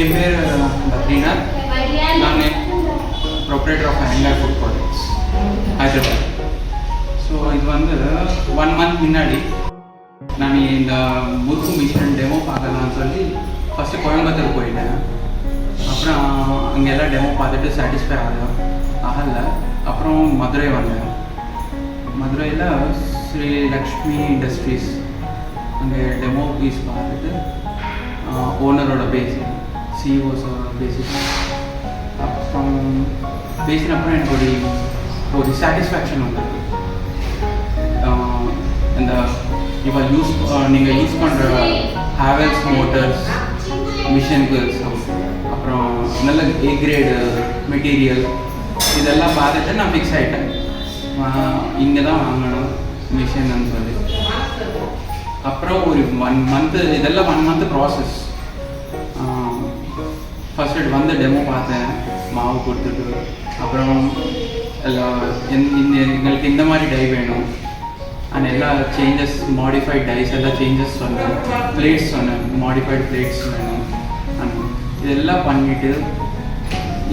என் பேர் பத்ரிநாத். நான் proprietor of IYENGAR food products Hyderabad. So இது வந்து 1 month முன்னாடி நான் இந்த முருக்கு மிஷின் டெமோ பார்க்கலான்னு சொல்லி ஃபஸ்ட்டு கோயம்புத்தூர் போயிட்டேன். அப்புறம் அங்கே எல்லாம் டெமோ பார்த்துட்டு சாட்டிஸ்ஃபை ஆகலை. அப்புறம் மதுரை வந்தேன். மதுரையில் ஸ்ரீ லக்ஷ்மி இண்டஸ்ட்ரீஸ் அங்கே டெமோ பீஸ் பார்த்துட்டு ஓனரோட பேசி சிஇஓஸோட பேசி அப்புறம் பேசினப்புறம் எனக்கு ஒரு சாட்டிஸ்ஃபேக்ஷன் வந்தது. இந்த இப்போ நீங்கள் யூஸ் பண்ணுற ஹேவல்ஸ் மோட்டர்ஸ் மிஷினுக்கு அப்புறம் நல்ல A grade மெட்டீரியல் இதெல்லாம் பார்த்துட்டு நான் ஃபிக்ஸ் ஆகிட்டேன். இங்கே தான் வாங்கணும் மிஷின்னு சொல்லி. அப்புறம் ஒரு 1 month இதெல்லாம் 1 month ப்ராசஸ். ஃபஸ்ட்டு வந்து டெமோ பார்த்தேன், மாவு கொடுத்துட்டு. அப்புறம் எங்களுக்கு இந்த மாதிரி டை வேணும் அண்ட் எல்லா சேஞ்சஸ் மாடிஃபைட் டைஸ் எல்லாம் சேஞ்சஸ் சொன்னேன். பிளேட்ஸ் சொன்னேன், மாடிஃபைட் பிளேட்ஸ் வேணும். அண்ட் இதெல்லாம் பண்ணிவிட்டு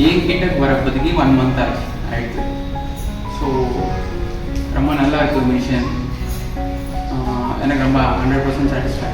என்கிட்ட வரப்போதைக்கு 1 month ஆகிடுது. ஸோ ரொம்ப நல்லா இருக்குது மிஷின். எனக்கு ரொம்ப 100% சாட்டிஸ்ஃபை.